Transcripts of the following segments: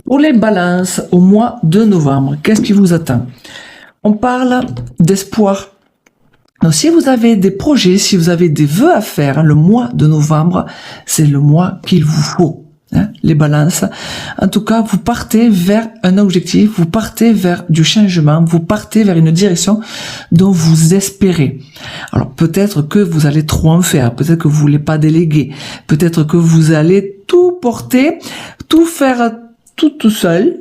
Pour les balances, au mois de novembre, qu'est-ce qui vous attend? On parle d'espoir. Donc, si vous avez des projets, si vous avez des vœux à faire, le mois de novembre, c'est le mois qu'il vous faut. Les balances. En tout cas, vous partez vers un objectif, vous partez vers du changement, vous partez vers une direction dont vous espérez. Alors, peut-être que vous allez trop en faire, peut-être que vous voulez pas déléguer, peut-être que vous allez tout porter, tout faire tout seul,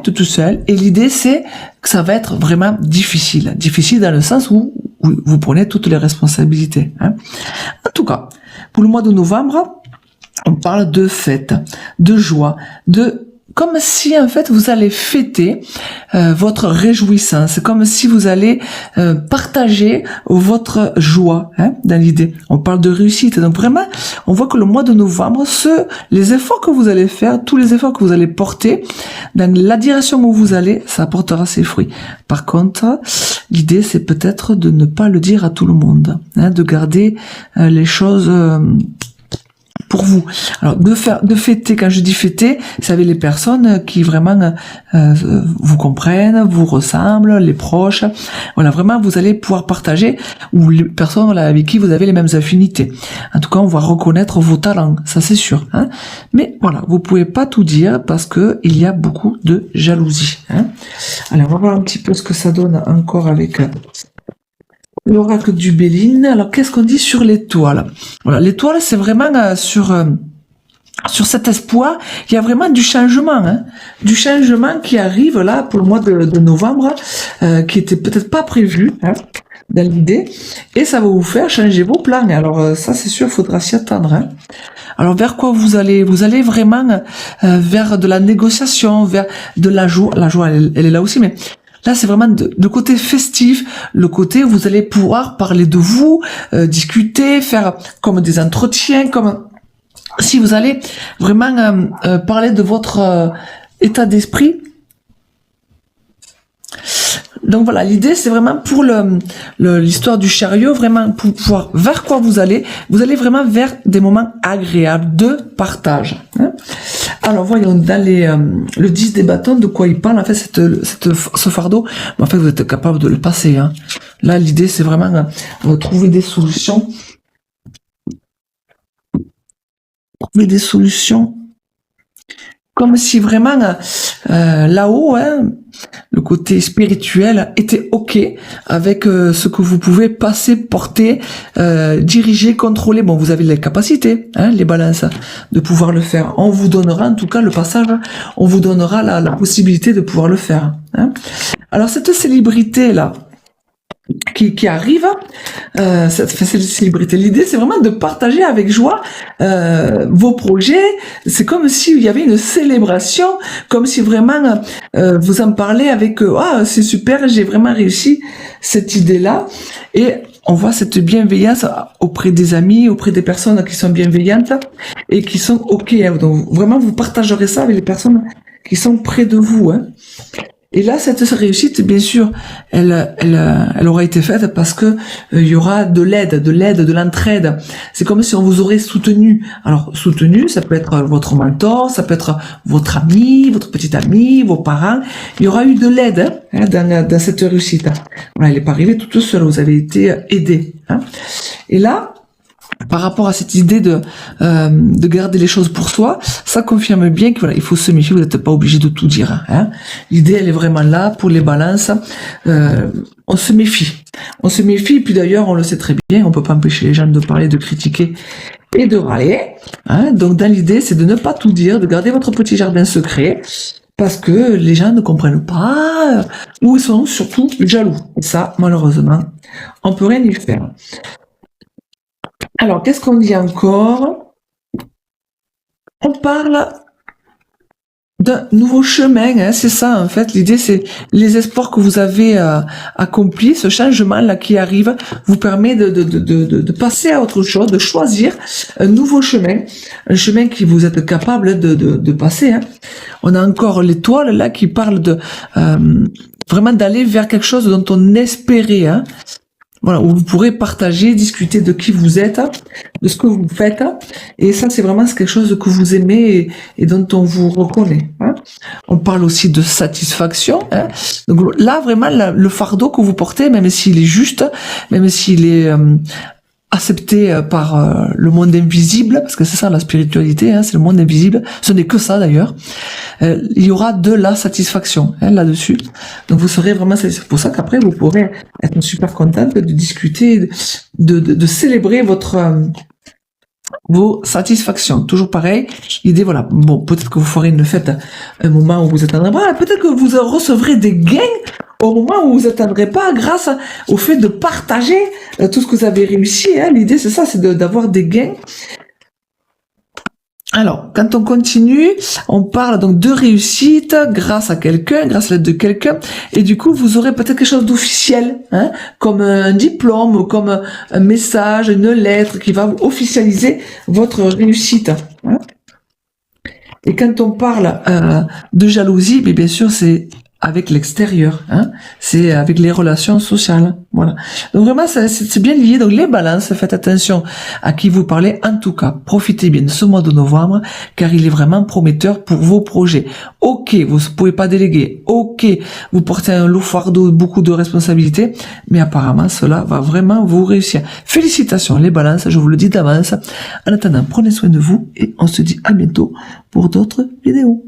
tout seul. Et l'idée, c'est que ça va être vraiment difficile. Difficile dans le sens où vous prenez toutes les responsabilités. En tout cas, pour le mois de novembre, on parle de fête, de joie, comme si en fait vous allez fêter votre réjouissance, comme si vous allez partager votre joie dans l'idée. On parle de réussite, donc vraiment on voit que le mois de novembre, les efforts que vous allez faire, tous les efforts que vous allez porter dans la direction où vous allez, ça apportera ses fruits. Par contre, l'idée c'est peut-être de ne pas le dire à tout le monde, de garder les choses pour vous. Alors de fêter, quand je dis fêter, vous savez, les personnes qui vraiment vous comprennent, vous ressemblent, les proches. Voilà, vraiment vous allez pouvoir partager, ou les personnes avec qui vous avez les mêmes affinités. En tout cas, on va reconnaître vos talents, ça c'est sûr. Mais voilà, vous pouvez pas tout dire parce que il y a beaucoup de jalousie. Alors on va voir un petit peu ce que ça donne encore avec l'oracle du Béline. Alors, qu'est-ce qu'on dit sur l'étoile? Voilà, l'étoile, c'est vraiment sur cet espoir. Il y a vraiment du changement, du changement qui arrive là pour le mois de novembre, qui était peut-être pas prévu dans l'idée, et ça va vous faire changer vos plans. Alors, ça, c'est sûr, il faudra s'y attendre. Alors, vers quoi vous allez? Vous allez vraiment vers de la négociation, vers de la joie. La joie, elle est là aussi, mais là, c'est vraiment le côté festif, le côté où vous allez pouvoir parler de vous, discuter, faire comme des entretiens, comme si vous allez vraiment parler de votre état d'esprit. Donc voilà, l'idée c'est vraiment pour l'histoire du chariot, vraiment pour pouvoir vers quoi vous allez vraiment vers des moments agréables de partage. Alors voyons dans le 10 des bâtons de quoi il parle. En fait, ce fardeau, en fait vous êtes capable de le passer. Là l'idée c'est vraiment trouver des solutions. Trouver des solutions comme si vraiment là-haut, le côté spirituel était ok avec ce que vous pouvez passer, porter, diriger, contrôler. Bon, vous avez les capacités, les balances, de pouvoir le faire. On vous donnera en tout cas le passage, on vous donnera la possibilité de pouvoir le faire. Alors cette célébrité là qui arrive, cette célébrité, l'idée c'est vraiment de partager avec joie vos projets. C'est comme s'il y avait une célébration, comme si vraiment vous en parlez avec c'est super, j'ai vraiment réussi cette idée là, et on voit cette bienveillance auprès des amis, auprès des personnes qui sont bienveillantes et qui sont ok. Donc vraiment vous partagerez ça avec les personnes qui sont près de vous. Et là, cette réussite, bien sûr, elle aura été faite parce que il y aura de l'aide, de l'entraide. C'est comme si on vous aurait soutenu. Alors, soutenu, ça peut être votre mentor, ça peut être votre ami, votre petit ami, vos parents. Il y aura eu de l'aide dans cette réussite. Voilà, elle n'est pas arrivée toute seule, vous avez été aidé. Et là, par rapport à cette idée de garder les choses pour soi, ça confirme bien que voilà, il faut se méfier, vous n'êtes pas obligé de tout dire. L'idée, elle est vraiment là pour les balances. On se méfie. On se méfie, puis d'ailleurs, on le sait très bien, on peut pas empêcher les gens de parler, de critiquer et de râler. Donc dans l'idée, c'est de ne pas tout dire, de garder votre petit jardin secret, parce que les gens ne comprennent pas, ou ils sont surtout jaloux. Et ça, malheureusement, on peut rien y faire. Alors, qu'est-ce qu'on dit encore? On parle d'un nouveau chemin, c'est ça en fait. L'idée, c'est les espoirs que vous avez accomplis, ce changement-là qui arrive, vous permet de passer à autre chose, de choisir un nouveau chemin, un chemin qui vous êtes capable de passer. On a encore l'étoile là qui parle de vraiment d'aller vers quelque chose dont on espérait. voilà, où vous pourrez partager, discuter de qui vous êtes, de ce que vous faites, et ça c'est vraiment quelque chose que vous aimez et dont on vous reconnaît. Hein. On parle aussi de satisfaction. Hein. Donc là vraiment le fardeau que vous portez, même s'il est juste, même s'il est accepté par le monde invisible, parce que c'est ça la spiritualité, hein, c'est le monde invisible, ce n'est que ça d'ailleurs, il y aura de la satisfaction là-dessus, donc vous serez vraiment satisfait. C'est pour ça qu'après vous pourrez être super contente de discuter, de célébrer vos satisfactions. Toujours pareil, l'idée voilà, bon peut-être que vous ferez une fête un moment où vous attendrez pas, peut-être que vous recevrez des gains au moment où vous attendrez pas grâce au fait de partager tout ce que vous avez réussi. Hein. L'idée c'est ça, c'est d'avoir des gains. Alors, quand on continue, on parle donc de réussite grâce à quelqu'un, grâce à l'aide de quelqu'un, et du coup, vous aurez peut-être quelque chose d'officiel, hein, comme un diplôme, comme un message, une lettre qui va officialiser votre réussite. Hein. Et quand on parle de jalousie, bien sûr, c'est avec l'extérieur, hein, c'est avec les relations sociales, voilà. Donc vraiment, c'est bien lié. Donc les balances, faites attention à qui vous parlez. En tout cas, profitez bien de ce mois de novembre, car il est vraiment prometteur pour vos projets. Ok, vous ne pouvez pas déléguer. Ok, vous portez un lourd fardeau, beaucoup de responsabilités, mais apparemment, cela va vraiment vous réussir. Félicitations les balances, je vous le dis d'avance. En attendant, prenez soin de vous et on se dit à bientôt pour d'autres vidéos.